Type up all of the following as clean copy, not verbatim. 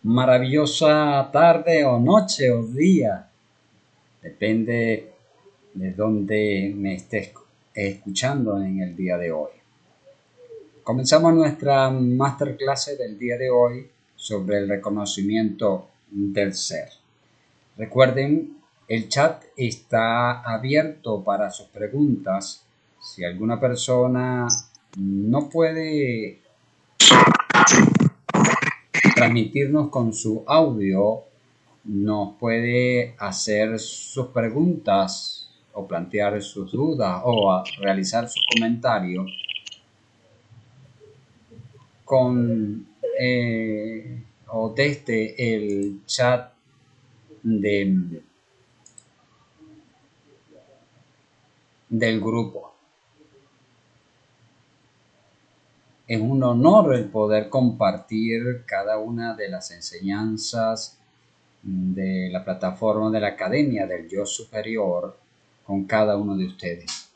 Maravillosa tarde o noche o día, depende de dónde me estés escuchando en el día de hoy. Comenzamos nuestra masterclass del día de hoy sobre el reconocimiento del ser. Recuerden, el chat está abierto para sus preguntas. Si alguna persona no puede transmitirnos con su audio, nos puede hacer sus preguntas o plantear sus dudas o realizar sus comentarios con o desde el chat del grupo. Es un honor el poder compartir cada una de las enseñanzas de la plataforma de la Academia del Yo Superior con cada uno de ustedes.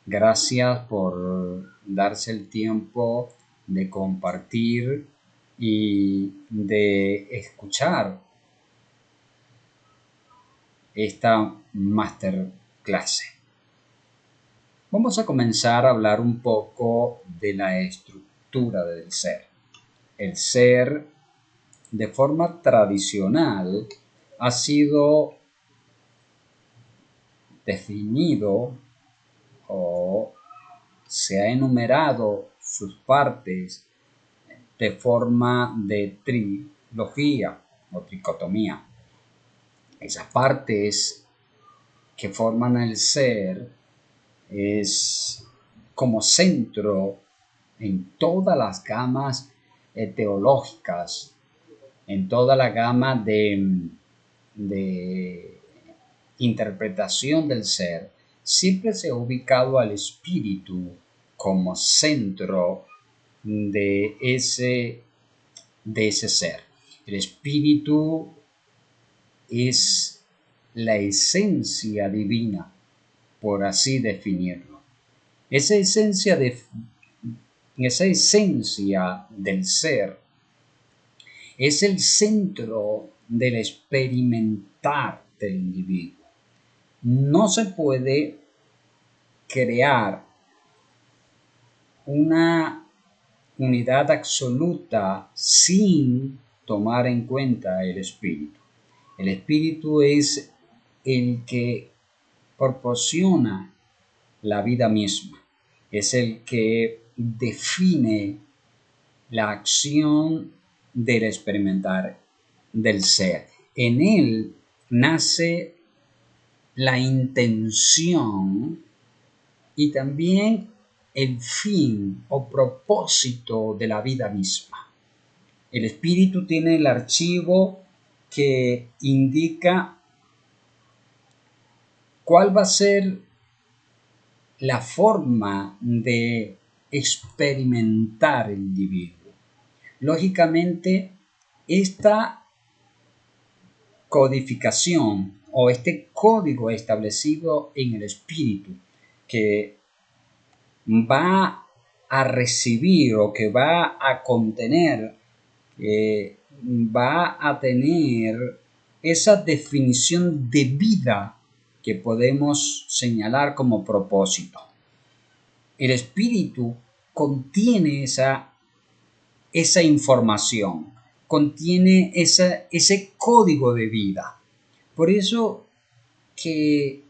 Gracias por darse el tiempo de compartir y de escuchar esta masterclass. Vamos a comenzar a hablar un poco de la estructura del ser. El ser, de forma tradicional, ha sido definido o se ha enumerado sus partes de forma de trilogía o tricotomía. Esas partes que forman el ser es como centro en todas las gamas teológicas, en toda la gama de interpretación del ser. Siempre se ha ubicado al espíritu como centro de ese ser. El espíritu es la esencia divina, por así definirlo. Esa esencia del ser es el centro del experimentar del individuo. No se puede crear una unidad absoluta sin tomar en cuenta el espíritu. El espíritu es el que proporciona la vida misma, es el que define la acción del experimentar del ser. En él nace la intención y también el fin o propósito de la vida misma. El espíritu tiene el archivo que indica cuál va a ser la forma de experimentar el individuo. Lógicamente, esta codificación o este código establecido en el espíritu que va a recibir o que va a contener, va a tener esa definición de vida que podemos señalar como propósito. El espíritu contiene esa información, contiene ese código de vida. Por eso que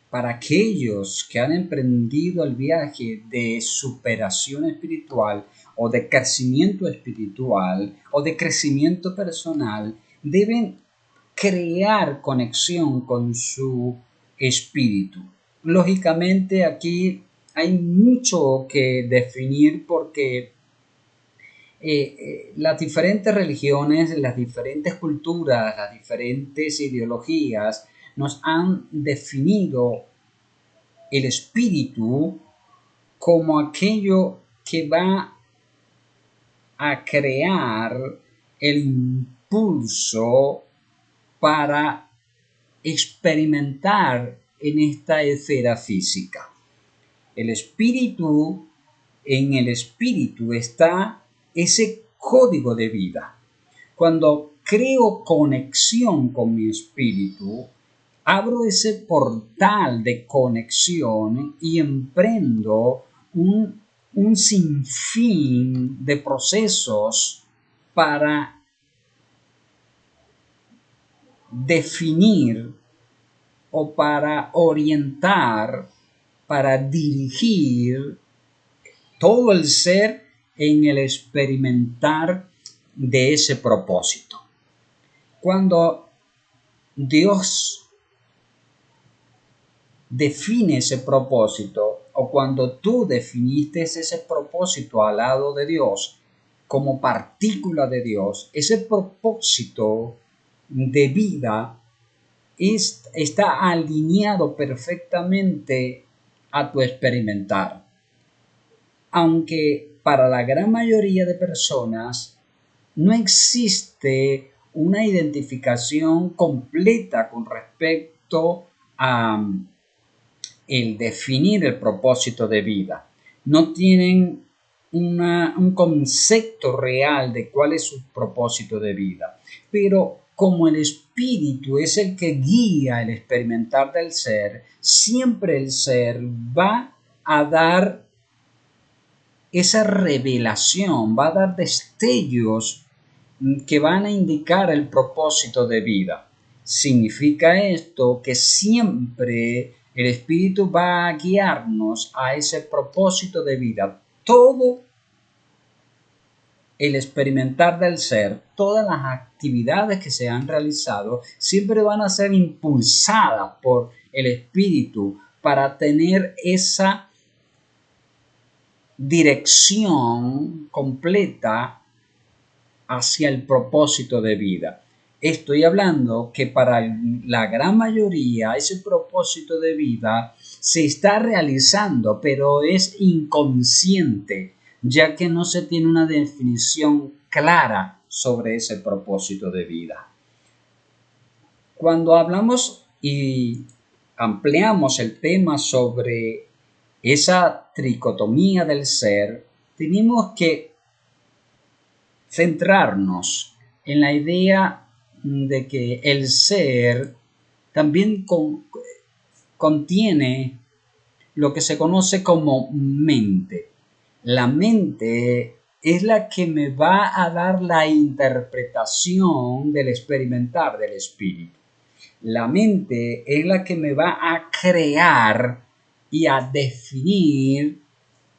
para aquellos que han emprendido el viaje de superación espiritual o de crecimiento espiritual o de crecimiento personal, deben crear conexión con su espíritu. Lógicamente aquí hay mucho que definir porque las diferentes religiones, las diferentes culturas, las diferentes ideologías nos han definido el espíritu como aquello que va a crear el impulso para experimentar en esta esfera física. El espíritu, en el espíritu está ese código de vida. Cuando creo conexión con mi espíritu, abro ese portal de conexión y emprendo un sinfín de procesos para definir o para orientar, para dirigir todo el ser en el experimentar de ese propósito. Cuando Dios define ese propósito, o cuando tú definiste ese propósito al lado de Dios, como partícula de Dios, ese propósito de vida está alineado perfectamente a tu experimentar. Aunque para la gran mayoría de personas no existe una identificación completa con respecto a el definir el propósito de vida. No tienen un concepto real de cuál es su propósito de vida. Pero como el espíritu es el que guía el experimentar del ser, siempre el ser va a dar esa revelación, va a dar destellos que van a indicar el propósito de vida. Significa esto que siempre el Espíritu va a guiarnos a ese propósito de vida. Todo el experimentar del ser, todas las actividades que se han realizado, siempre van a ser impulsadas por el Espíritu para tener esa dirección completa hacia el propósito de vida. Estoy hablando que para la gran mayoría ese propósito de vida se está realizando, pero es inconsciente, ya que no se tiene una definición clara sobre ese propósito de vida. Cuando hablamos y ampliamos el tema sobre esa tricotomía del ser, tenemos que centrarnos en la idea de que el ser también contiene lo que se conoce como mente. La mente es la que me va a dar la interpretación del experimentar del espíritu. La mente es la que me va a crear y a definir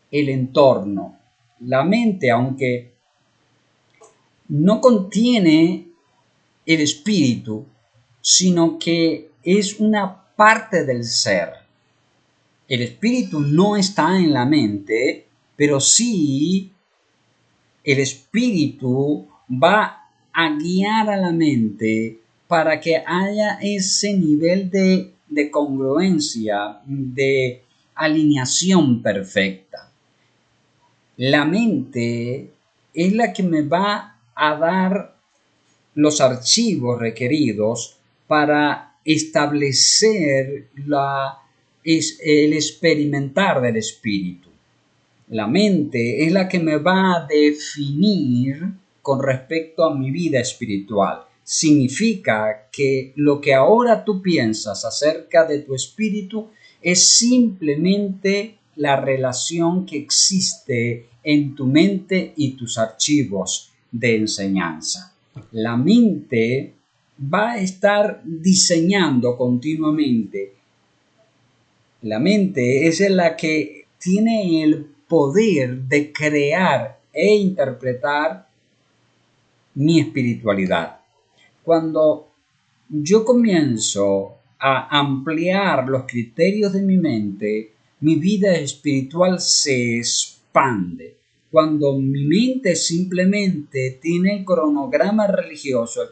el entorno. La mente, aunque no contiene el espíritu, sino que es una parte del ser. El espíritu no está en la mente, pero sí el espíritu va a guiar a la mente para que haya ese nivel de congruencia, de alineación perfecta. La mente es la que me va a dar los archivos requeridos para establecer el experimentar del espíritu. La mente es la que me va a definir con respecto a mi vida espiritual. Significa que lo que ahora tú piensas acerca de tu espíritu es simplemente la relación que existe en tu mente y tus archivos de enseñanza. La mente va a estar diseñando continuamente. La mente es la que tiene el poder de crear e interpretar mi espiritualidad. Cuando yo comienzo a ampliar los criterios de mi mente, mi vida espiritual se expande. Cuando mi mente simplemente tiene el cronograma religioso, el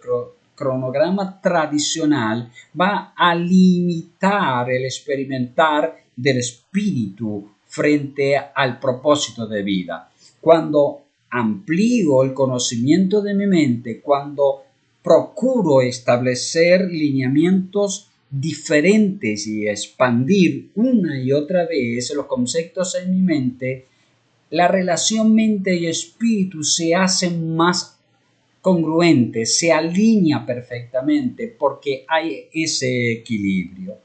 cronograma tradicional, va a limitar el experimentar del espíritu frente al propósito de vida. Cuando amplío el conocimiento de mi mente, cuando procuro establecer lineamientos diferentes y expandir una y otra vez los conceptos en mi mente, la relación mente y espíritu se hace más congruente, se alinea perfectamente porque hay ese equilibrio.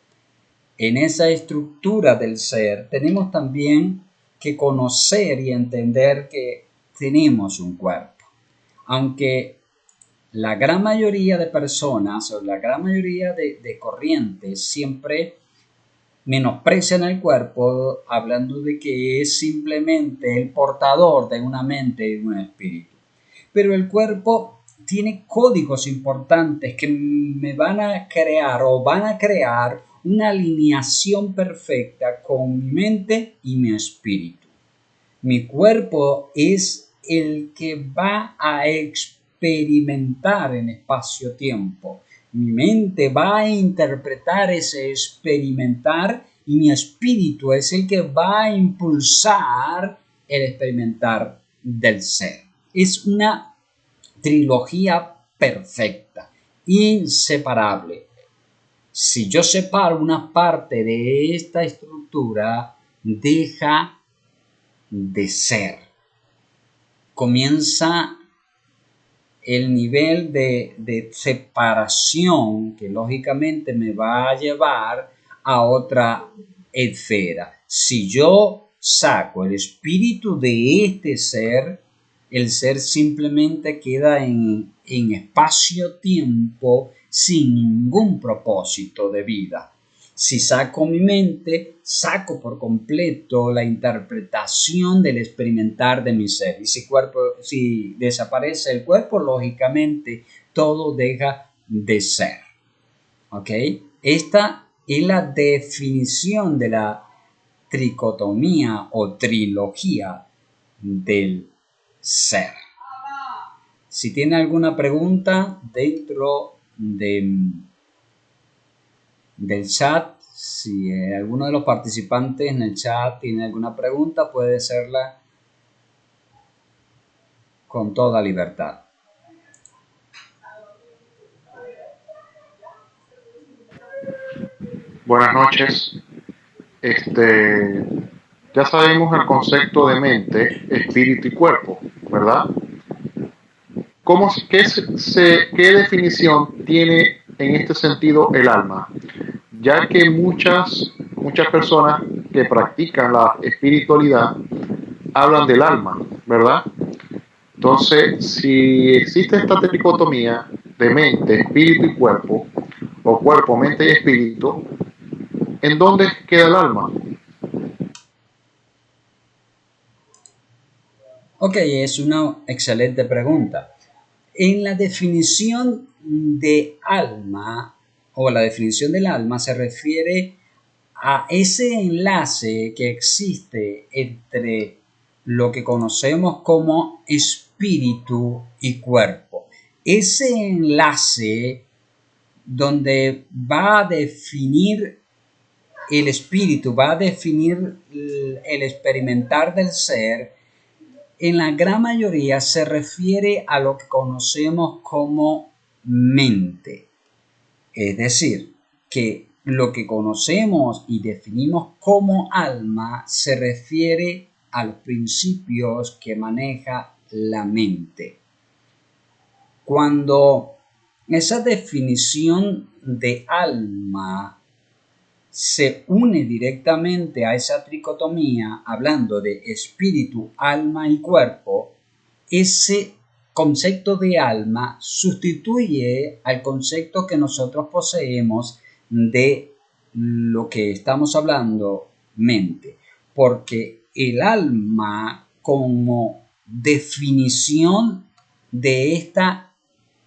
En esa estructura del ser tenemos también que conocer y entender que tenemos un cuerpo. Aunque la gran mayoría de personas o la gran mayoría de corrientes siempre menosprecian el cuerpo hablando de que es simplemente el portador de una mente y de un espíritu. Pero el cuerpo tiene códigos importantes que me van a crear o van a crear una alineación perfecta con mi mente y mi espíritu. Mi cuerpo es el que va a experimentar en espacio-tiempo. Mi mente va a interpretar ese experimentar y mi espíritu es el que va a impulsar el experimentar del ser. Es una trilogía perfecta, inseparable. Si yo separo una parte de esta estructura, deja de ser. Comienza el nivel de separación que lógicamente me va a llevar a otra esfera. Si yo saco el espíritu de este ser, el ser simplemente queda en espacio-tiempo sin ningún propósito de vida. Si saco mi mente, saco por completo la interpretación del experimentar de mi ser. Y si desaparece el cuerpo, lógicamente todo deja de ser. ¿Ok? Esta es la definición de la tricotomía o trilogía del ser. Si tiene alguna pregunta dentro del chat, si alguno de los participantes en el chat tiene alguna pregunta, puede hacerla con toda libertad. Buenas noches. Ya sabemos el concepto de mente, espíritu y cuerpo, ¿verdad? ¿Qué definición tiene en este sentido el alma? Ya que muchas personas que practican la espiritualidad hablan del alma, ¿verdad? Entonces, si existe esta dicotomía de mente, espíritu y cuerpo, o cuerpo, mente y espíritu, ¿en dónde queda el alma? Ok, es una excelente pregunta. En la definición de alma o la definición del alma se refiere a ese enlace que existe entre lo que conocemos como espíritu y cuerpo. Ese enlace donde va a definir el espíritu, va a definir el experimentar del ser, en la gran mayoría se refiere a lo que conocemos como mente. Es decir, que lo que conocemos y definimos como alma se refiere a los principios que maneja la mente. Cuando esa definición de alma se une directamente a esa tricotomía, hablando de espíritu, alma y cuerpo, ese concepto de alma sustituye al concepto que nosotros poseemos de lo que estamos hablando, mente, porque el alma como definición de esta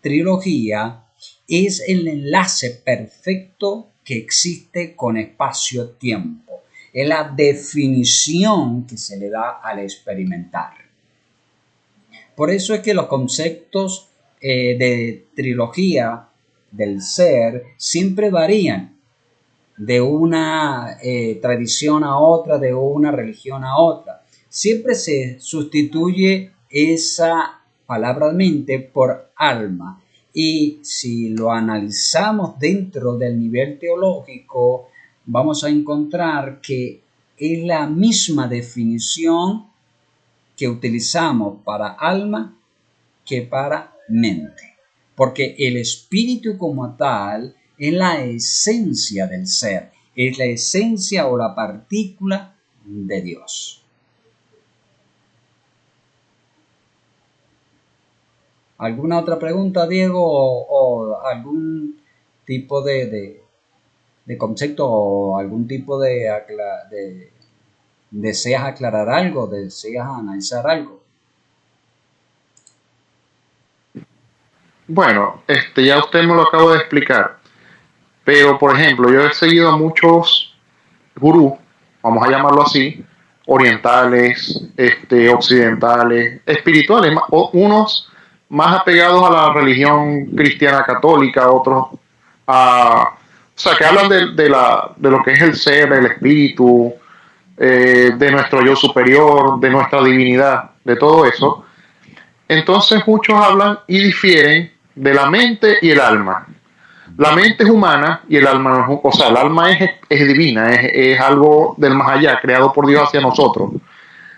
trilogía es el enlace perfecto que existe con espacio-tiempo. Es la definición que se le da al experimentar. Por eso es que los conceptos de trilogía del ser siempre varían de una tradición a otra, de una religión a otra. Siempre se sustituye esa palabra mente por alma. Y si lo analizamos dentro del nivel teológico, vamos a encontrar que es la misma definición que utilizamos para alma que para mente. Porque el espíritu como tal es la esencia del ser, es la esencia o la partícula de Dios. ¿Alguna otra pregunta, Diego? ¿O algún tipo de concepto o algún tipo de deseas aclarar algo, deseas analizar algo? Bueno, ya usted me lo acaba de explicar, pero por ejemplo, yo he seguido a muchos gurús, vamos a llamarlo así, orientales, occidentales, espirituales, unos más apegados a la religión cristiana católica, otros a, o sea, que hablan de lo que es el ser, el espíritu, de nuestro yo superior, de nuestra divinidad, de todo eso. Entonces muchos hablan y difieren de la mente y el alma. La mente es humana y el alma no es, o sea, el alma es divina, es algo del más allá, creado por Dios hacia nosotros.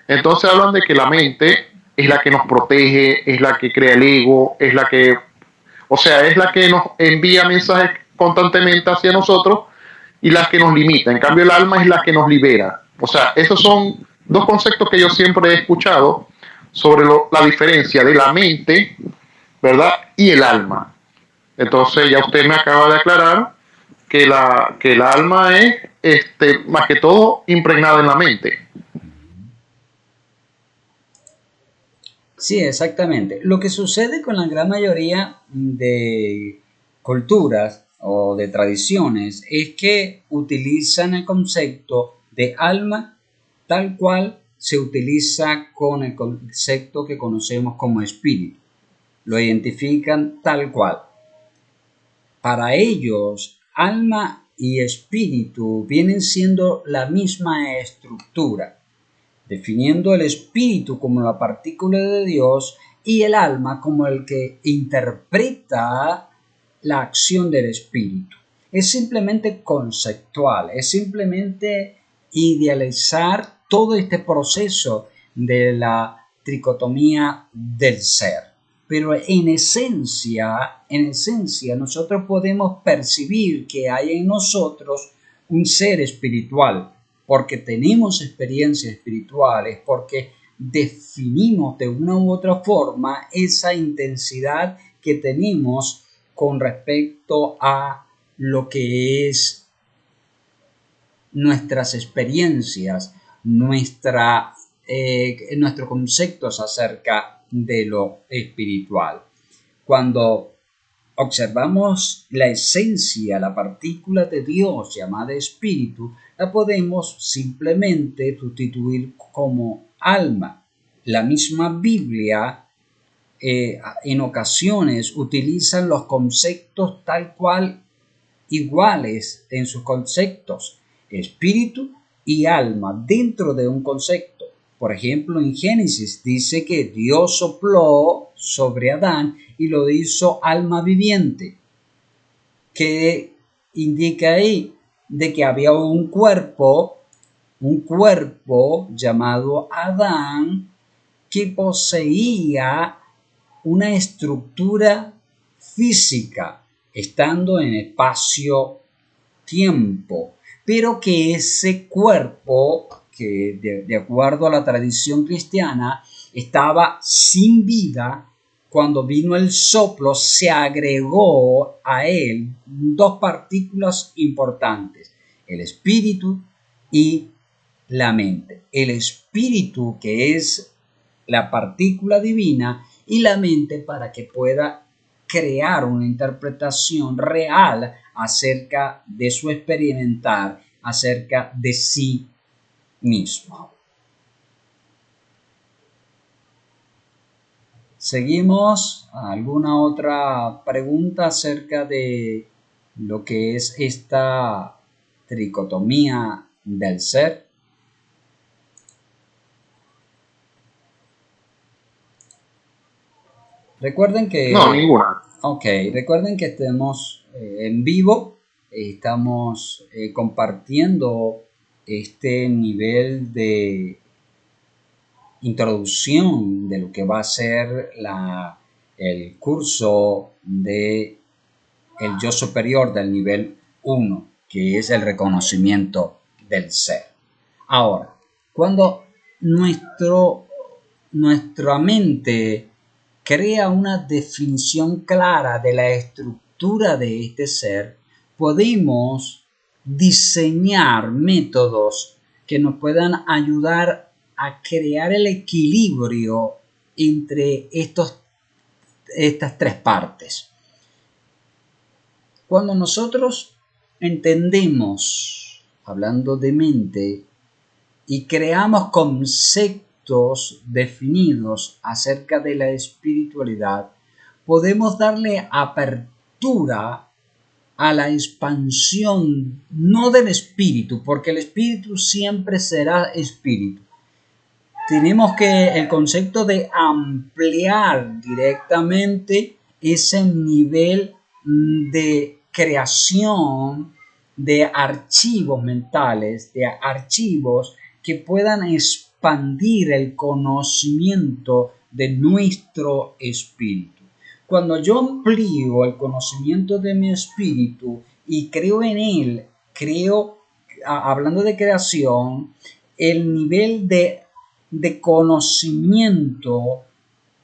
Entonces hablan de que la mente es la que nos protege, es la que crea el ego, es la que, o sea, es la que nos envía mensajes constantemente hacia nosotros y la que nos limita. En cambio, el alma es la que nos libera. O sea, esos son dos conceptos que yo siempre he escuchado sobre la diferencia de la mente, ¿verdad? Y el alma. Entonces ya usted me acaba de aclarar que el alma es más que todo impregnada en la mente. Sí, exactamente. Lo que sucede con la gran mayoría de culturas o de tradiciones es que utilizan el concepto de alma tal cual se utiliza con el concepto que conocemos como espíritu. Lo identifican tal cual. Para ellos, alma y espíritu vienen siendo la misma estructura, definiendo el espíritu como la partícula de Dios y el alma como el que interpreta la acción del espíritu. Es simplemente conceptual, es simplemente idealizar todo este proceso de la tricotomía del ser. Pero en esencia, nosotros podemos percibir que hay en nosotros un ser espiritual, porque tenemos experiencias espirituales, porque definimos de una u otra forma esa intensidad que tenemos con respecto a lo que es nuestras experiencias, nuestros conceptos acerca de lo espiritual. Cuando observamos la esencia, la partícula de Dios llamada espíritu, la podemos simplemente sustituir como alma. La misma Biblia en ocasiones utiliza los conceptos tal cual iguales en sus conceptos, espíritu y alma dentro de un concepto. Por ejemplo, en Génesis dice que Dios sopló sobre Adán y lo hizo alma viviente, que indica ahí de que había un cuerpo llamado Adán que poseía una estructura física, estando en espacio-tiempo, pero que ese cuerpo, que de acuerdo a la tradición cristiana, estaba sin vida. Cuando vino el soplo, se agregó a él dos partículas importantes, el espíritu y la mente. El espíritu, que es la partícula divina, y la mente para que pueda crear una interpretación real acerca de su experimentar, acerca de sí mismo. Seguimos. ¿Alguna otra pregunta acerca de lo que es esta tricotomía del ser? Recuerden No, que... ninguna. Ok, recuerden que estamos en vivo, estamos compartiendo este nivel de introducción de lo que va a ser el curso de el yo superior del nivel 1, que es el reconocimiento del ser. Ahora, cuando nuestra mente crea una definición clara de la estructura de este ser, podemos diseñar métodos que nos puedan ayudar a crear el equilibrio entre estas tres partes. Cuando nosotros entendemos, hablando de mente, y creamos conceptos definidos acerca de la espiritualidad, podemos darle apertura a la expansión, no del espíritu, porque el espíritu siempre será espíritu. Tenemos que el concepto de ampliar directamente ese nivel de creación de archivos mentales, de archivos que puedan expandir el conocimiento de nuestro espíritu. Cuando yo amplío el conocimiento de mi espíritu y creo en él, hablando de creación, el nivel de conocimiento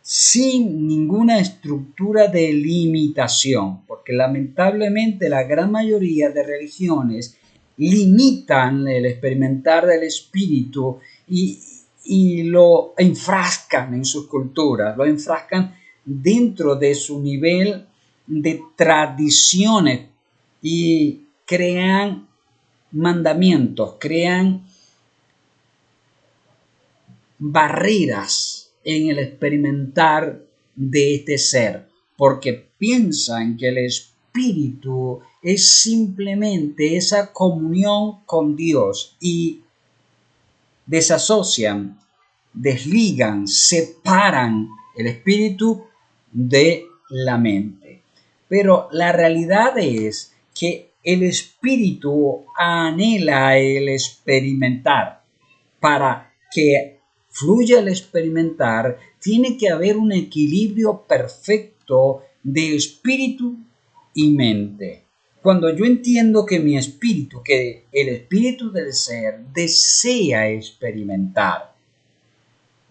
sin ninguna estructura de limitación, porque lamentablemente la gran mayoría de religiones limitan el experimentar del espíritu y lo enfrascan en sus culturas, lo enfrascan dentro de su nivel de tradiciones y crean mandamientos, crean barreras en el experimentar de este ser, porque piensan que el espíritu es simplemente esa comunión con Dios y desasocian, desligan, separan el espíritu de la mente. Pero la realidad es que el espíritu anhela el experimentar. Para que fluya el experimentar, tiene que haber un equilibrio perfecto de espíritu y mente. Cuando yo entiendo que mi espíritu, que el espíritu del ser desea experimentar,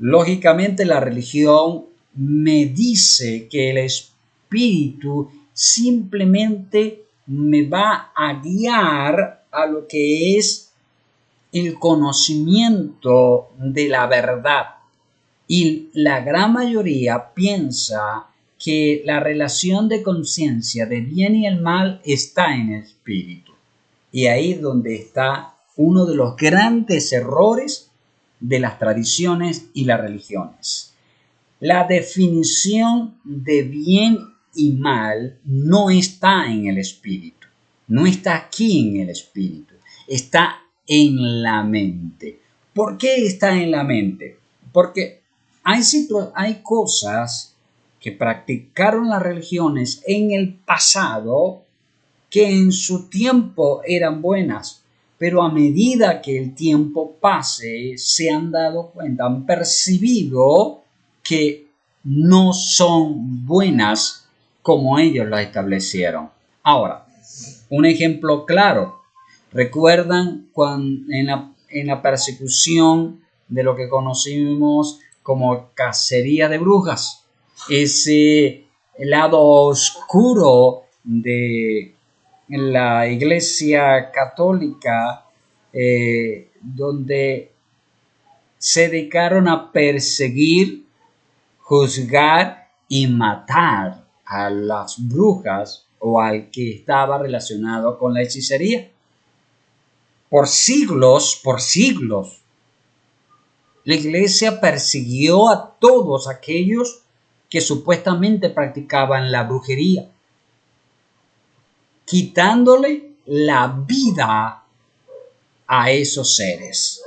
lógicamente la religión me dice que el espíritu simplemente me va a guiar a lo que es el conocimiento de la verdad. Y la gran mayoría piensa que la relación de conciencia de bien y el mal está en el espíritu. Y ahí es donde está uno de los grandes errores de las tradiciones y las religiones. La definición de bien y mal no está en el espíritu, no está aquí en el espíritu, está en la mente. ¿Por qué está en la mente? Porque hay cosas que practicaron las religiones en el pasado que en su tiempo eran buenas, pero a medida que el tiempo pase se han dado cuenta, han percibido que no son buenas como ellos las establecieron. Ahora, un ejemplo claro. ¿Recuerdan cuando en la persecución de lo que conocimos como cacería de brujas? Ese lado oscuro de la Iglesia Católica, donde se dedicaron a perseguir, juzgar y matar a las brujas o al que estaba relacionado con la hechicería. Por siglos, la iglesia persiguió a todos aquellos que supuestamente practicaban la brujería, quitándole la vida a esos seres.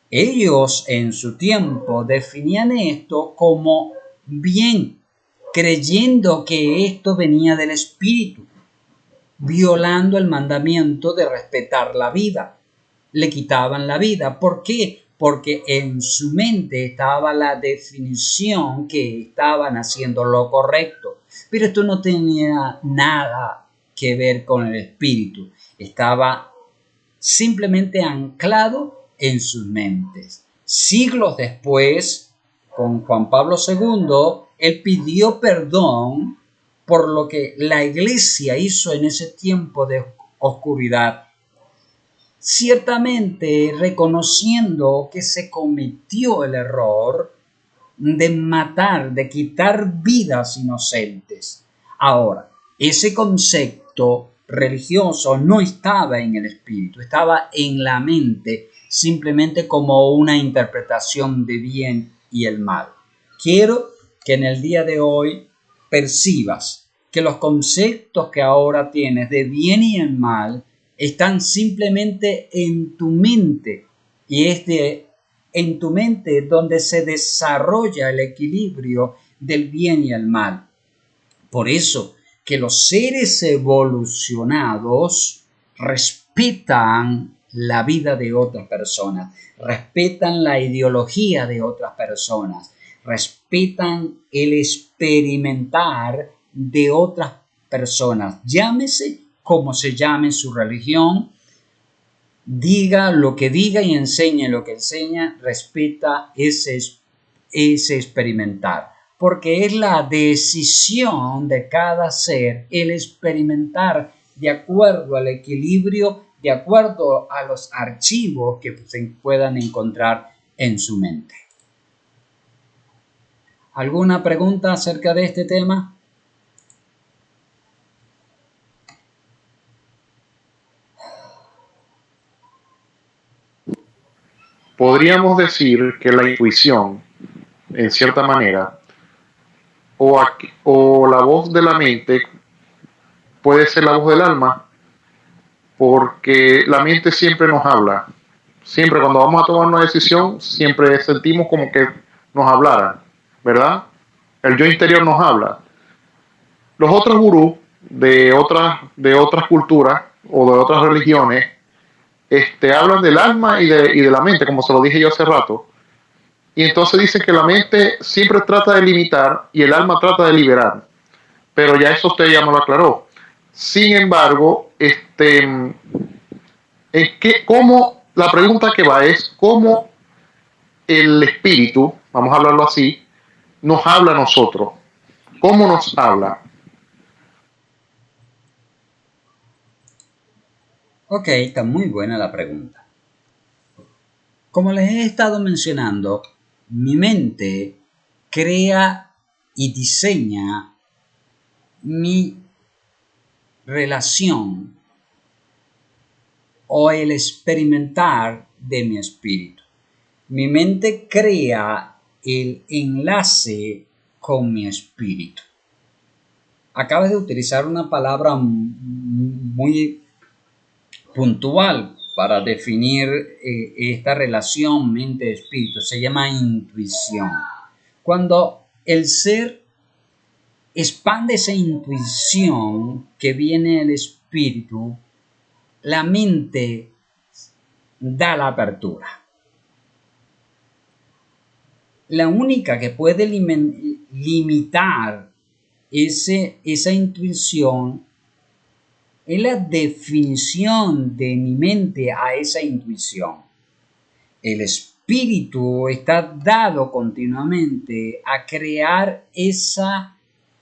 Ellos en su tiempo definían esto como bien, creyendo que esto venía del Espíritu, violando el mandamiento de respetar la vida. Le quitaban la vida. ¿Por qué? Porque en su mente estaba la definición que estaban haciendo lo correcto. Pero esto no tenía nada que ver con el Espíritu. Estaba simplemente anclado en sus mentes. Siglos después, con Juan Pablo II, él pidió perdón por lo que la iglesia hizo en ese tiempo de oscuridad, ciertamente reconociendo que se cometió el error de matar, de quitar vidas inocentes. Ahora, ese concepto religioso no estaba en el espíritu, estaba en la mente, simplemente como una interpretación de bien y el mal. Quiero que en el día de hoy percibas que los conceptos que ahora tienes de bien y el mal están simplemente en tu mente, y en tu mente donde se desarrolla el equilibrio del bien y el mal. Por eso que los seres evolucionados respetan la vida de otras personas, respetan la ideología de otras personas, respetan el experimentar de otras personas, llámese como se llame su religión, diga lo que diga y enseñe lo que enseña, respeta ese experimentar, porque es la decisión de cada ser el experimentar de acuerdo al equilibrio, de acuerdo a los archivos que se puedan encontrar en su mente. ¿Alguna pregunta acerca de este tema? Podríamos decir que la intuición, en cierta manera, o la voz de la mente puede ser la voz del alma, porque la mente siempre nos habla. Siempre cuando vamos a tomar una decisión, siempre sentimos como que nos hablaran, ¿verdad? El yo interior nos habla. Los otros gurús de otras culturas o de otras religiones hablan del alma y de la mente, como se lo dije yo hace rato. Y entonces dicen que la mente siempre trata de limitar y el alma trata de liberar. Pero ya eso usted ya me lo aclaró. Sin embargo, la pregunta que va es cómo el espíritu, vamos a hablarlo así, nos habla a nosotros. ¿Cómo nos habla? Ok, está muy buena la pregunta. Como les he estado mencionando, mi mente crea y diseña mi relación o el experimentar de mi espíritu. Mi mente crea el enlace con mi espíritu. Acabas de utilizar una palabra muy puntual para definir esta relación mente-espíritu. Se llama intuición. Cuando el ser expande esa intuición que viene del espíritu, la mente da la apertura. La única que puede limitar esa intuición es la definición de mi mente a esa intuición. El espíritu está dado continuamente a crear esa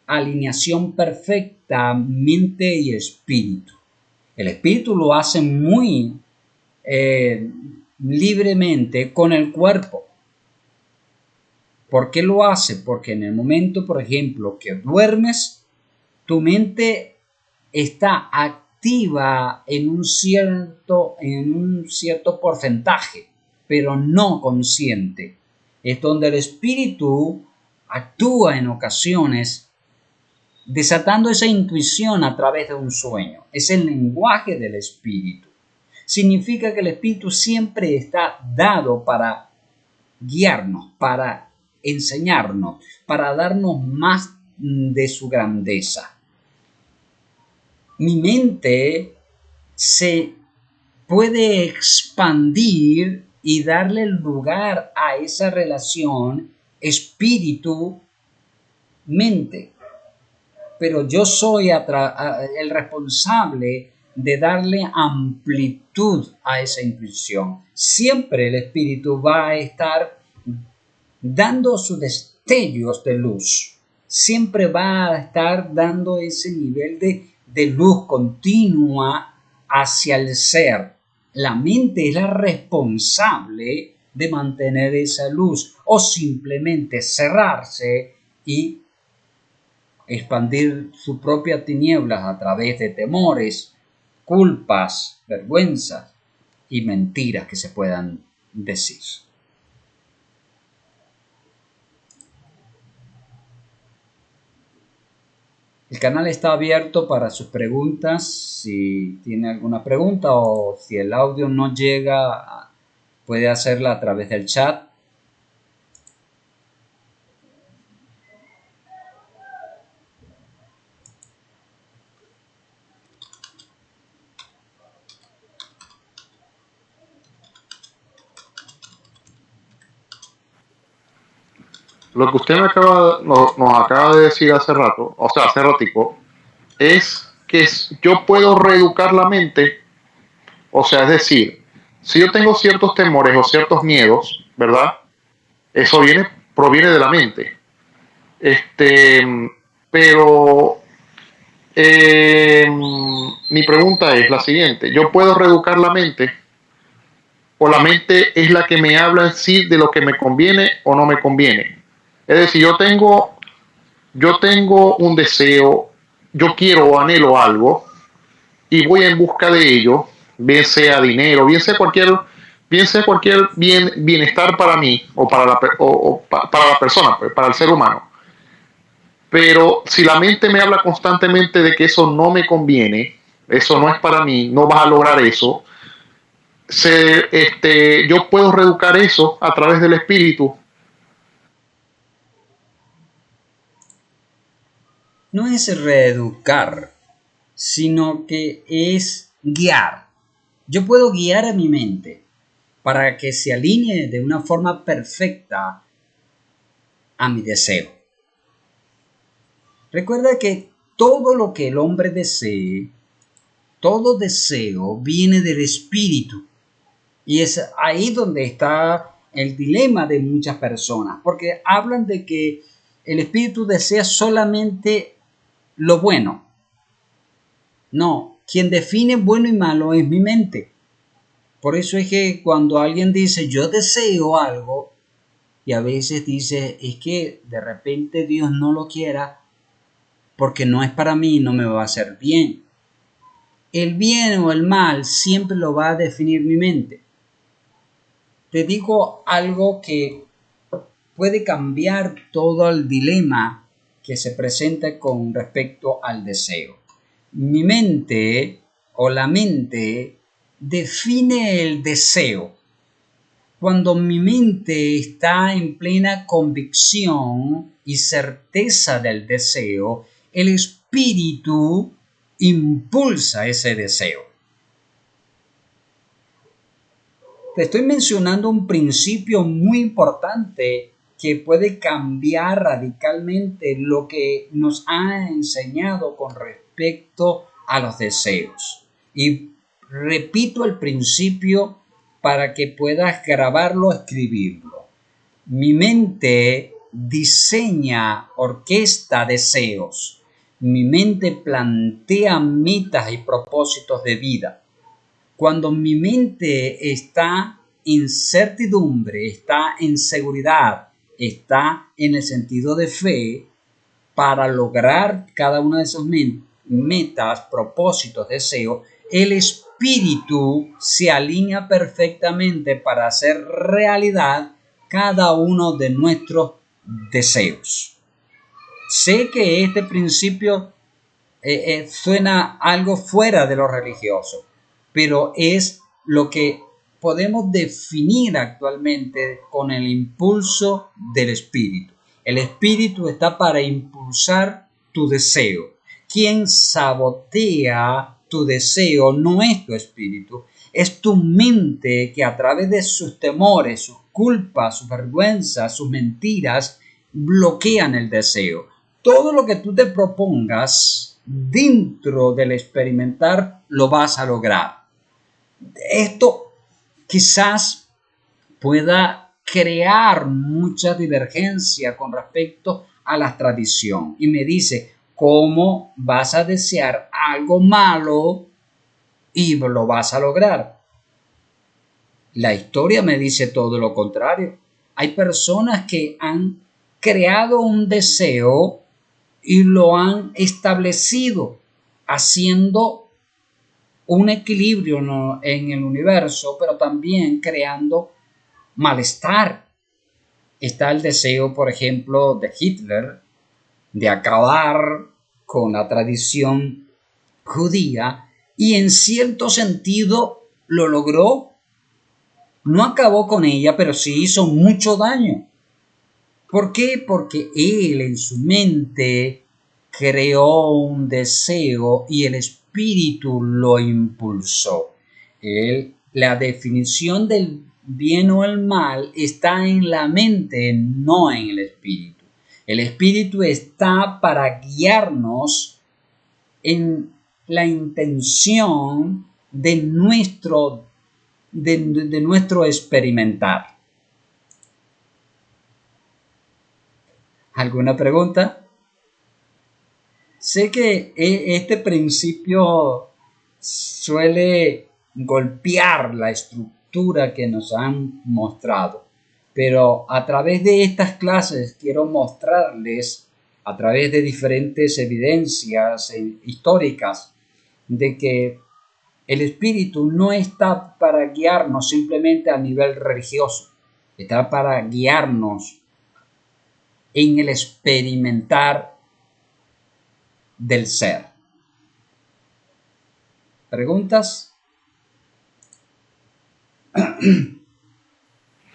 alineación perfecta mente y espíritu. El espíritu lo hace muy libremente con el cuerpo. ¿Por qué lo hace? Porque en el momento, por ejemplo, que duermes, tu mente está activa en un cierto porcentaje, pero no consciente. Es donde el espíritu actúa en ocasiones desatando esa intuición a través de un sueño. Es el lenguaje del espíritu. Significa que el espíritu siempre está dado para guiarnos, para enseñarnos, para darnos más de su grandeza. Mi mente se puede expandir y darle lugar a esa relación espíritu-mente. Pero yo soy el responsable de darle amplitud a esa intuición. Siempre el espíritu va a estar dando sus destellos de luz. Siempre va a estar dando ese nivel de luz continua hacia el ser. La mente es la responsable de mantener esa luz o simplemente cerrarse y expandir sus propias tinieblas a través de temores, culpas, vergüenzas y mentiras que se puedan decir. El canal está abierto para sus preguntas. Si tiene alguna pregunta o si el audio no llega, puede hacerla a través del chat. Lo que usted nos acaba de decir hace rato, o sea, hace ratico, es que yo puedo reeducar la mente, o sea, es decir, si yo tengo ciertos temores o ciertos miedos, ¿verdad? Eso proviene de la mente. Pero mi pregunta es la siguiente: ¿yo puedo reeducar la mente o la mente es la que me habla en sí de lo que me conviene o no me conviene? Es decir, yo tengo un deseo, yo quiero o anhelo algo y voy en busca de ello, bien sea dinero, bien sea cualquier bienestar para mí o para la persona, pues, para el ser humano. Pero si la mente me habla constantemente de que eso no me conviene, eso no es para mí, no vas a lograr eso, yo puedo reeducar eso a través del espíritu. No es reeducar, sino que es guiar. Yo puedo guiar a mi mente para que se alinee de una forma perfecta a mi deseo. Recuerda que todo lo que el hombre desee, todo deseo viene del espíritu. Y es ahí donde está el dilema de muchas personas, porque hablan de que el espíritu desea solamente lo bueno. No, quien define bueno y malo es mi mente. Por eso es que cuando alguien dice yo deseo algo, y a veces dice es que de repente Dios no lo quiera porque no es para mí y no me va a hacer bien. El bien o el mal siempre lo va a definir mi mente. Te digo algo que puede cambiar todo el dilema que se presenta con respecto al deseo. Mi mente o la mente define el deseo. Cuando mi mente está en plena convicción y certeza del deseo, el espíritu impulsa ese deseo. Te estoy mencionando un principio muy importante que puede cambiar radicalmente lo que nos ha enseñado con respecto a los deseos. Y repito el principio para que puedas grabarlo, escribirlo. Mi mente diseña, orquesta deseos. Mi mente plantea metas y propósitos de vida. Cuando mi mente está en certidumbre, está en seguridad, está en el sentido de fe, para lograr cada una de esas metas, propósitos, deseos, el espíritu se alinea perfectamente para hacer realidad cada uno de nuestros deseos. Sé que este principio suena algo fuera de lo religioso, pero es lo que podemos definir actualmente con el impulso del espíritu. El espíritu está para impulsar tu deseo. Quien sabotea tu deseo no es tu espíritu, es tu mente que a través de sus temores, sus culpas, sus vergüenzas, sus mentiras, bloquean el deseo. Todo lo que tú te propongas dentro del experimentar lo vas a lograr. Esto quizás pueda crear mucha divergencia con respecto a la tradición. Y me dice, ¿cómo vas a desear algo malo y lo vas a lograr? La historia me dice todo lo contrario. Hay personas que han creado un deseo y lo han establecido haciendo un equilibrio en el universo, pero también creando malestar. Está el deseo, por ejemplo, de Hitler de acabar con la tradición judía y en cierto sentido lo logró. No acabó con ella, pero sí hizo mucho daño. ¿Por qué? Porque él en su mente creó un deseo y el espíritu lo impulsó. La definición del bien o el mal está en la mente, no en el espíritu. El espíritu está para guiarnos en la intención de nuestro experimentar. ¿Alguna pregunta? Sé que este principio suele golpear la estructura que nos han mostrado, pero a través de estas clases quiero mostrarles, a través de diferentes evidencias históricas, de que el espíritu no está para guiarnos simplemente a nivel religioso, está para guiarnos en el experimentar del ser. ¿Preguntas?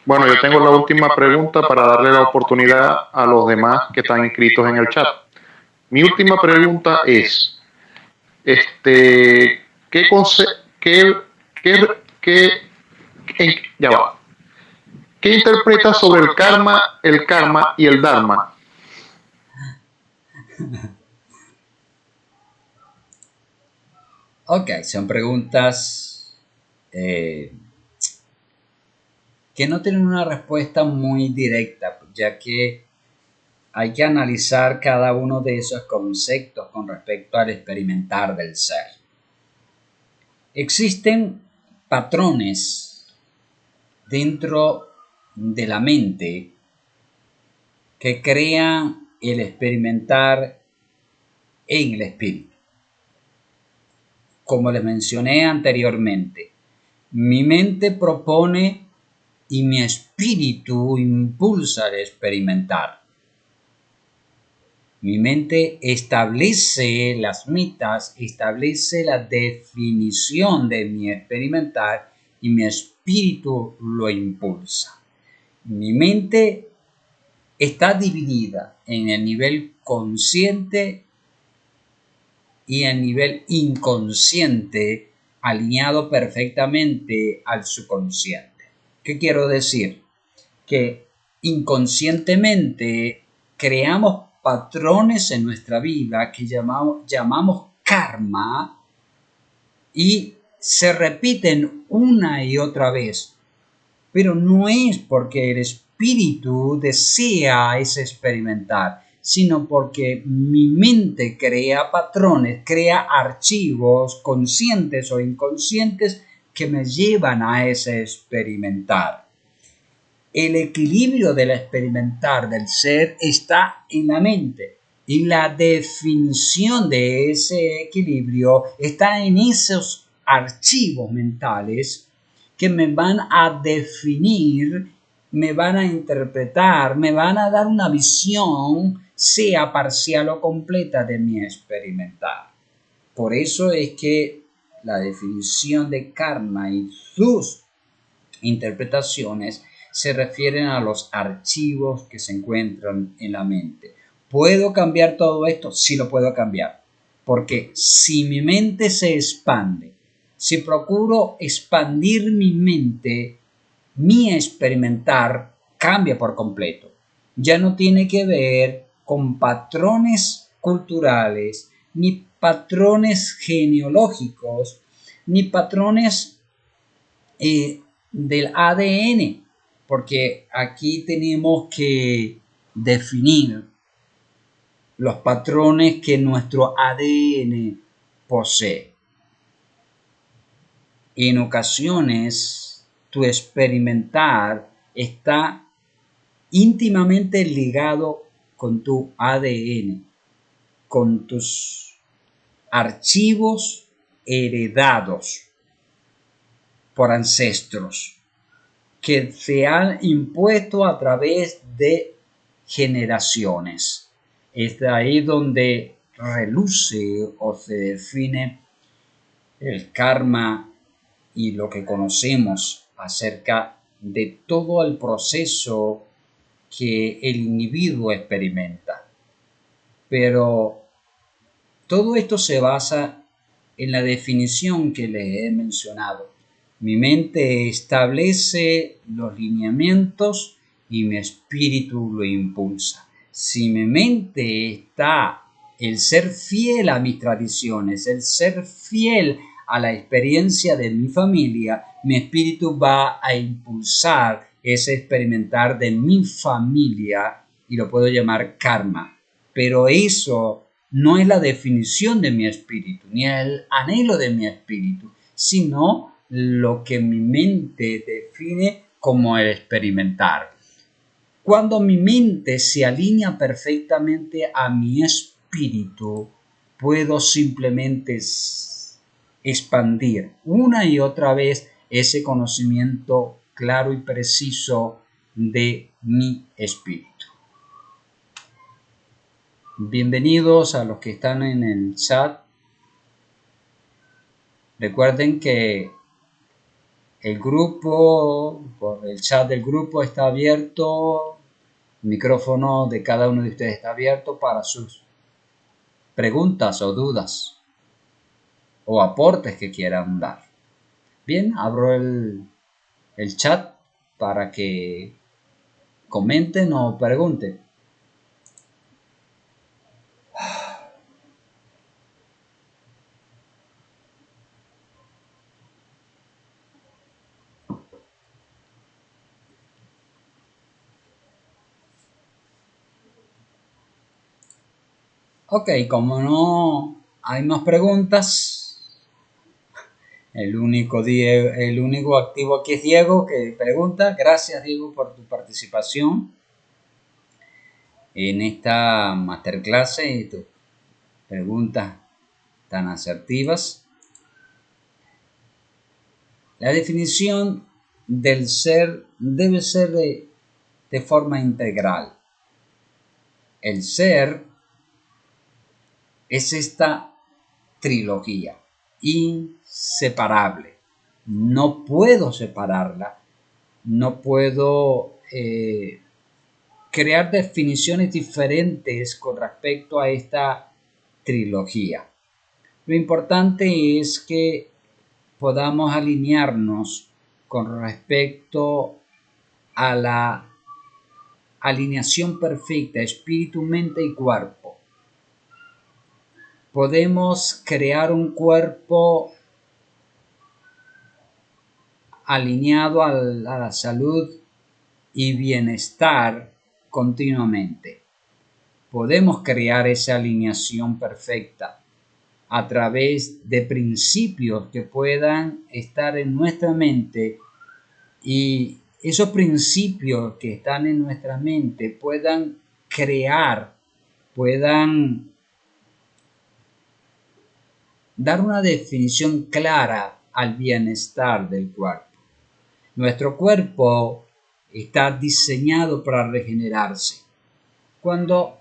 Bueno, yo tengo la última pregunta para darle la oportunidad a los demás que están inscritos en el chat. Mi última pregunta es, ¿qué conce qué, qué, qué, ya va. ¿Qué interpretas sobre el karma y el dharma? Ok, son preguntas que no tienen una respuesta muy directa, ya que hay que analizar cada uno de esos conceptos con respecto al experimentar del ser. Existen patrones dentro de la mente que crean el experimentar en el espíritu. Como les mencioné anteriormente, mi mente propone y mi espíritu impulsa el experimentar. Mi mente establece las metas, establece la definición de mi experimentar y mi espíritu lo impulsa. Mi mente está dividida en el nivel consciente y el nivel inconsciente, alineado perfectamente al subconsciente. ¿Qué quiero decir? Que inconscientemente creamos patrones en nuestra vida que llamamos karma y se repiten una y otra vez. Pero no es porque el espíritu desea ese experimentar, sino porque mi mente crea patrones, crea archivos conscientes o inconscientes que me llevan a ese experimentar. El equilibrio del experimentar del ser está en la mente y la definición de ese equilibrio está en esos archivos mentales que me van a definir, me van a interpretar, me van a dar una visión, sea parcial o completa, de mi experimentar. Por eso es que la definición de karma y sus interpretaciones se refieren a los archivos que se encuentran en la mente. ¿Puedo cambiar todo esto? Sí lo puedo cambiar. Porque si mi mente se expande, si procuro expandir mi mente, mi experimentar cambia por completo. Ya no tiene que ver con patrones culturales, ni patrones genealógicos, ni patrones del ADN, porque aquí tenemos que definir los patrones que nuestro ADN posee. En ocasiones, tu experimentar está íntimamente ligado con tu ADN, con tus archivos heredados por ancestros que se han impuesto a través de generaciones. Es ahí donde reluce o se define el karma y lo que conocemos acerca de todo el proceso que el individuo experimenta. Pero todo esto se basa en la definición que les he mencionado. Mi mente establece los lineamientos y mi espíritu lo impulsa. Si mi mente está el ser fiel a mis tradiciones, el ser fiel a la experiencia de mi familia, mi espíritu va a impulsar ese experimentar de mi familia y lo puedo llamar karma. Pero eso no es la definición de mi espíritu, ni el anhelo de mi espíritu, sino lo que mi mente define como el experimentar. Cuando mi mente se alinea perfectamente a mi espíritu, puedo simplemente expandir una y otra vez ese conocimiento claro y preciso de mi espíritu. Bienvenidos a los que están en el chat. Recuerden que el chat del grupo está abierto, el micrófono de cada uno de ustedes está abierto para sus preguntas o dudas o aportes que quieran dar. Bien, abro el chat para que comenten o pregunten. Ok, como no hay más preguntas, el único activo aquí es Diego que pregunta. Gracias, Diego, por tu participación en esta masterclass y tus preguntas tan asertivas. La definición del ser debe ser de forma integral. El ser es esta trilogía inseparable. No puedo separarla, no puedo crear definiciones diferentes con respecto a esta trilogía. Lo importante es que podamos alinearnos con respecto a la alineación perfecta, espíritu, mente y cuerpo. Podemos crear un cuerpo alineado a la salud y bienestar continuamente. Podemos crear esa alineación perfecta a través de principios que puedan estar en nuestra mente y esos principios que están en nuestra mente puedan dar una definición clara al bienestar del cuerpo. Nuestro cuerpo está diseñado para regenerarse. Cuando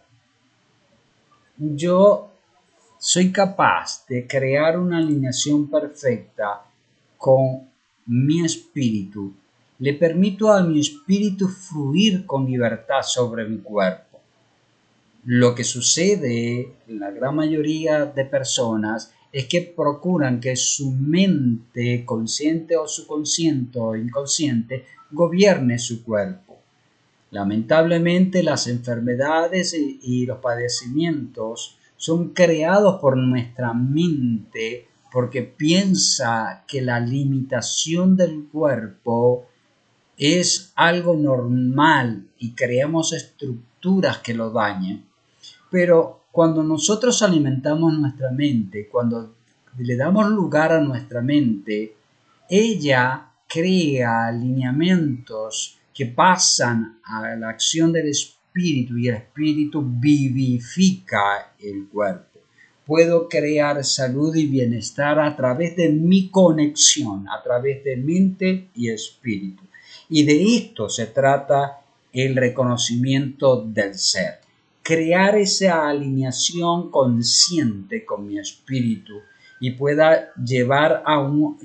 yo soy capaz de crear una alineación perfecta con mi espíritu, le permito a mi espíritu fluir con libertad sobre mi cuerpo. Lo que sucede en la gran mayoría de personas es que procuran que su mente, consciente o subconsciente o inconsciente, gobierne su cuerpo. Lamentablemente, las enfermedades y los padecimientos son creados por nuestra mente porque piensa que la limitación del cuerpo es algo normal y creamos estructuras que lo dañen. Pero cuando nosotros alimentamos nuestra mente, cuando le damos lugar a nuestra mente, ella crea alineamientos que pasan a la acción del espíritu y el espíritu vivifica el cuerpo. Puedo crear salud y bienestar a través de mi conexión, a través de mente y espíritu. Y de esto se trata el reconocimiento del ser. Crear esa alineación consciente con mi espíritu y pueda llegar a un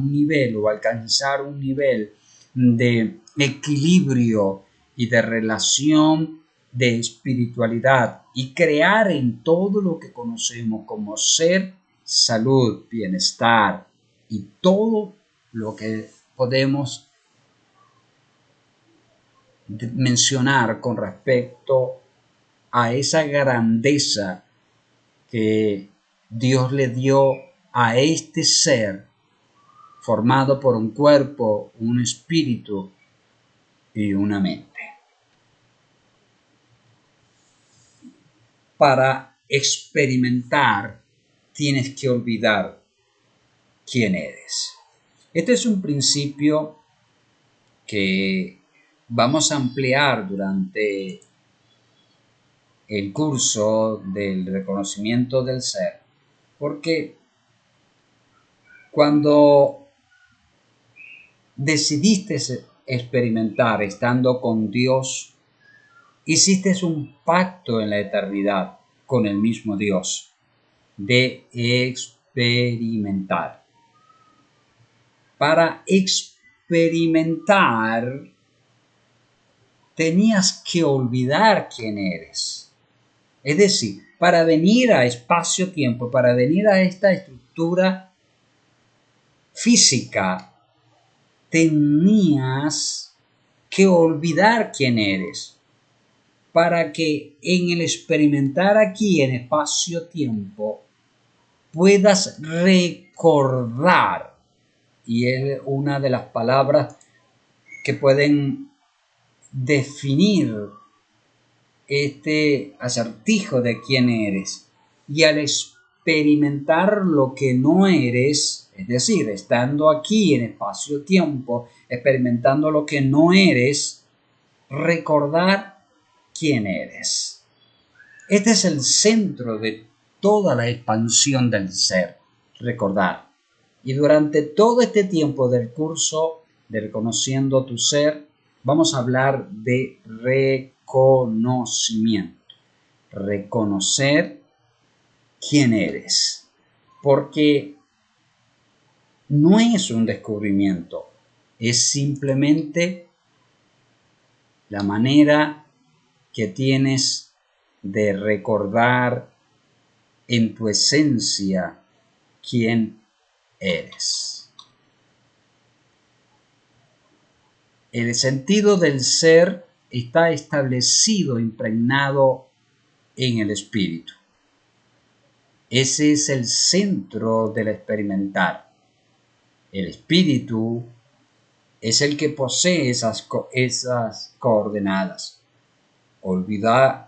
nivel o alcanzar un nivel de equilibrio y de relación de espiritualidad y crear en todo lo que conocemos como ser, salud, bienestar y todo lo que podemos mencionar con respecto a esa grandeza que Dios le dio a este ser formado por un cuerpo, un espíritu y una mente. Para experimentar tienes que olvidar quién eres. Este es un principio que vamos a ampliar durante el curso del reconocimiento del ser, porque cuando decidiste experimentar estando con Dios, hiciste un pacto en la eternidad con el mismo Dios de experimentar. Para experimentar tenías que olvidar quién eres. Es decir, para venir a espacio-tiempo, para venir a esta estructura física, tenías que olvidar quién eres, para que en el experimentar aquí en espacio-tiempo puedas recordar, y es una de las palabras que pueden definir este acertijo de quién eres. Y al experimentar lo que no eres, es decir, estando aquí en espacio-tiempo, experimentando lo que no eres, recordar quién eres. Este es el centro de toda la expansión del ser, recordar. Y durante todo este tiempo del curso de Reconociendo tu Ser, vamos a hablar de reconocimiento. Reconocer quién eres. Porque no es un descubrimiento, es simplemente la manera que tienes de recordar en tu esencia quién eres. El sentido del ser está establecido, impregnado en el espíritu. Ese es el centro del experimentar. El espíritu es el que posee esas coordenadas. Olvidó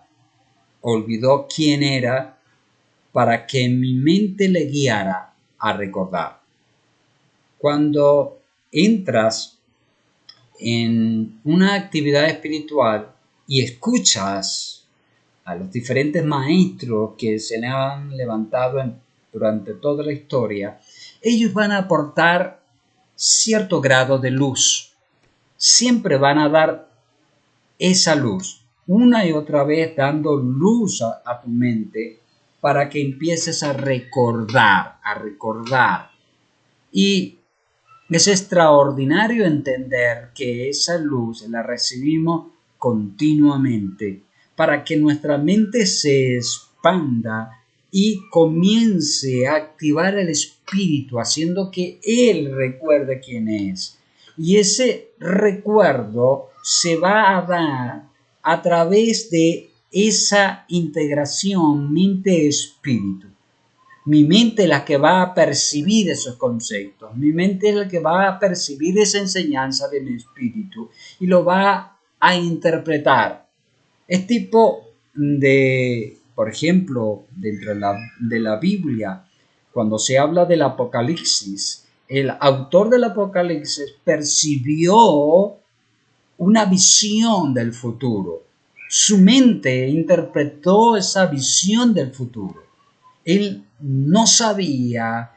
quién era para que mi mente le guiara a recordar. Cuando entras en una actividad espiritual y escuchas a los diferentes maestros que se le han levantado durante toda la historia, ellos van a aportar cierto grado de luz. Siempre van a dar esa luz, una y otra vez dando luz a tu mente para que empieces a recordar. Y Es extraordinario entender que esa luz la recibimos continuamente para que nuestra mente se expanda y comience a activar el espíritu, haciendo que Él recuerde quién es. Y ese recuerdo se va a dar a través de esa integración mente-espíritu. Mi mente es la que va a percibir esos conceptos, mi mente es la que va a percibir esa enseñanza de mi espíritu y lo va a interpretar. Es tipo de, por ejemplo, dentro de la Biblia, cuando se habla del Apocalipsis, el autor del Apocalipsis percibió una visión del futuro. Su mente interpretó esa visión del futuro. Él no sabía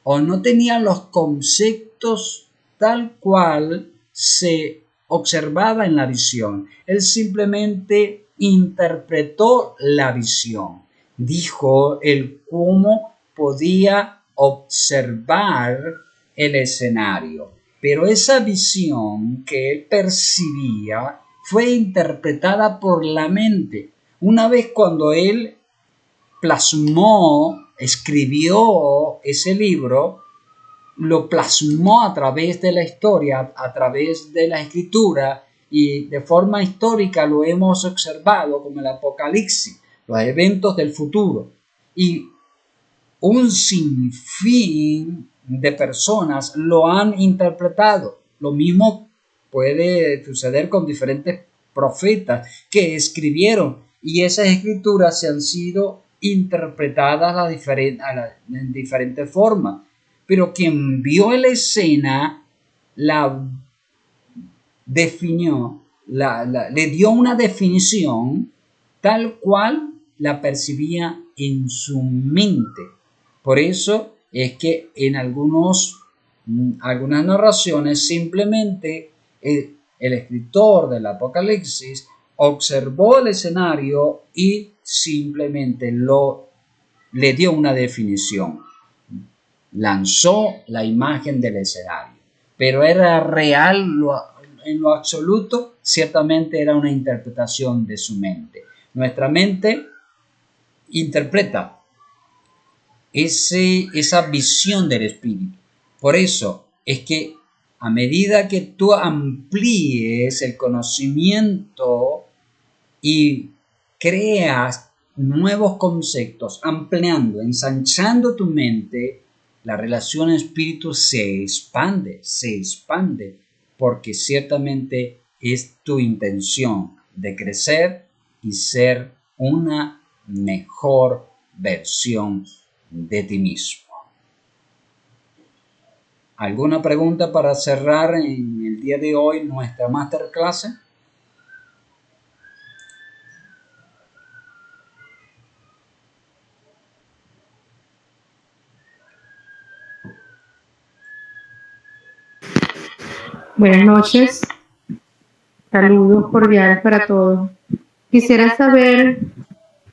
o no tenía los conceptos tal cual se observaba en la visión. Él simplemente interpretó la visión. Dijo el cómo podía observar el escenario. Pero esa visión que él percibía fue interpretada por la mente. Una vez cuando él plasmó, escribió ese libro, lo plasmó a través de la historia, a través de la escritura, y de forma histórica lo hemos observado como el Apocalipsis, los eventos del futuro. Y un sinfín de personas lo han interpretado. Lo mismo puede suceder con diferentes profetas que escribieron y esas escrituras se han sido interpretadas en diferentes formas. Pero quien vio la escena la definió, le dio una definición tal cual la percibía en su mente. Por eso es que en algunas narraciones simplemente el escritor del Apocalipsis observó el escenario y simplemente le dio una definición. Lanzó la imagen del escenario. Pero era real en lo absoluto, ciertamente era una interpretación de su mente. Nuestra mente interpreta esa visión del espíritu. Por eso es que a medida que tú amplíes el conocimiento y creas nuevos conceptos, ampliando, ensanchando tu mente, la relación espíritu se expande, porque ciertamente es tu intención de crecer y ser una mejor versión de ti mismo. ¿Alguna pregunta para cerrar en el día de hoy nuestra masterclass? Buenas noches, saludos cordiales para todos. Quisiera saber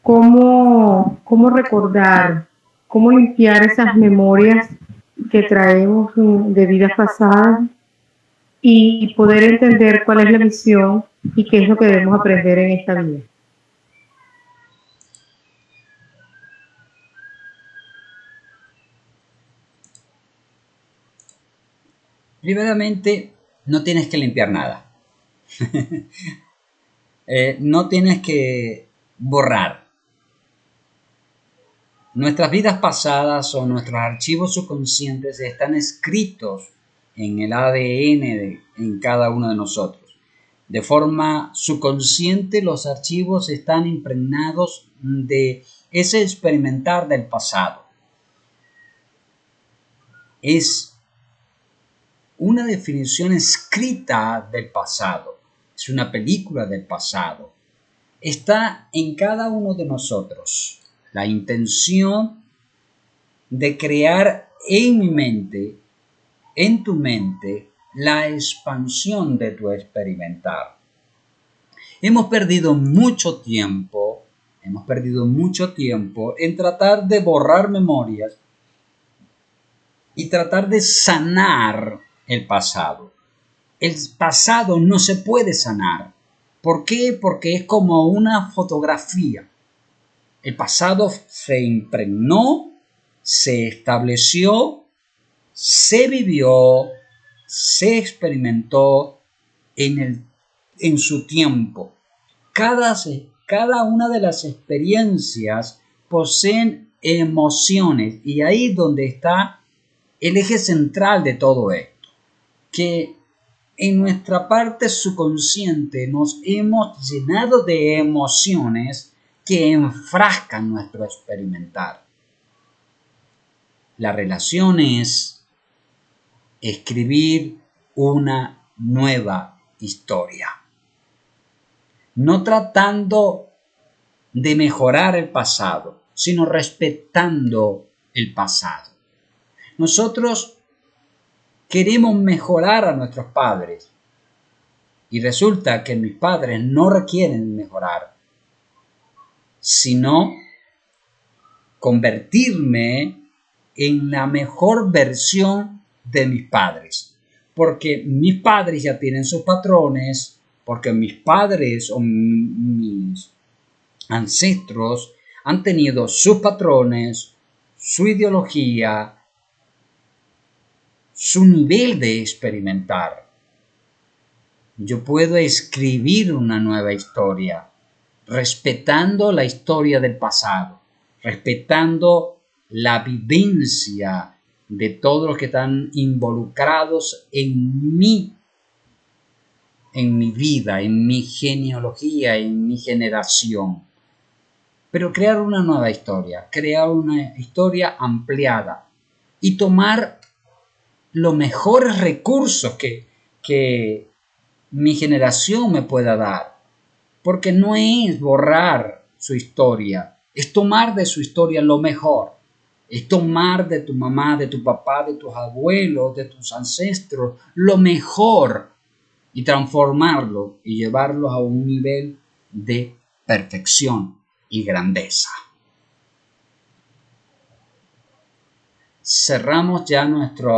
cómo recordar, cómo limpiar esas memorias que traemos de vidas pasadas y poder entender cuál es la misión y qué es lo que debemos aprender en esta vida. Primeramente, no tienes que limpiar nada. No tienes que borrar. Nuestras vidas pasadas o nuestros archivos subconscientes están escritos en el ADN en cada uno de nosotros. De forma subconsciente, los archivos están impregnados de ese experimentar del pasado. Es una definición escrita del pasado. Es una película del pasado. Está en cada uno de nosotros la intención de crear en mi mente, en tu mente, la expansión de tu experimentar. Hemos perdido mucho tiempo en tratar de borrar memorias y tratar de sanar el pasado. El pasado no se puede sanar. ¿Por qué? Porque es como una fotografía. El pasado se impregnó, se estableció, se vivió, se experimentó en su tiempo. Cada una de las experiencias poseen emociones y ahí es donde está el eje central de todo esto, que en nuestra parte subconsciente nos hemos llenado de emociones que enfrascan nuestro experimentar. La relación es escribir una nueva historia, no tratando de mejorar el pasado, sino respetando el pasado. Nosotros queremos mejorar a nuestros padres y resulta que mis padres no requieren mejorar, sino convertirme en la mejor versión de mis padres, porque mis padres ya tienen sus patrones, porque mis padres o mis ancestros han tenido sus patrones, su ideología, su nivel de experimentar. Yo puedo escribir una nueva historia, respetando la historia del pasado, respetando la vivencia de todos los que están involucrados en mi vida, en mi genealogía, en mi generación. Pero crear una nueva historia, crear una historia ampliada y tomar los mejores recursos que mi generación me pueda dar. Porque no es borrar su historia, es tomar de su historia lo mejor. Es tomar de tu mamá, de tu papá, de tus abuelos, de tus ancestros, lo mejor y transformarlo y llevarlo a un nivel de perfección y grandeza. Cerramos ya nuestra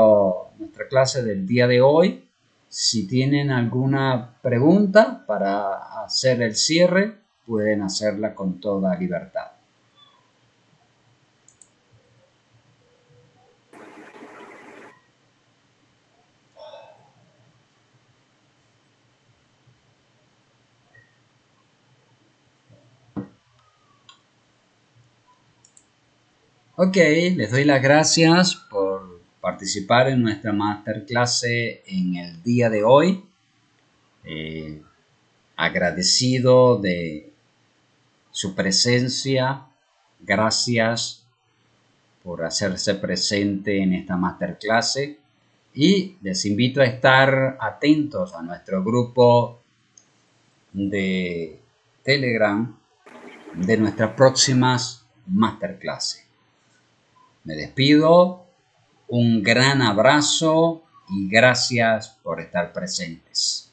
clase del día de hoy. Si tienen alguna pregunta para hacer el cierre, pueden hacerla con toda libertad. Ok, les doy las gracias por participar en nuestra masterclass en el día de hoy. Agradecido de su presencia. Gracias por hacerse presente en esta masterclass y les invito a estar atentos a nuestro grupo de Telegram de nuestras próximas masterclasses. Me despido, un gran abrazo y gracias por estar presentes.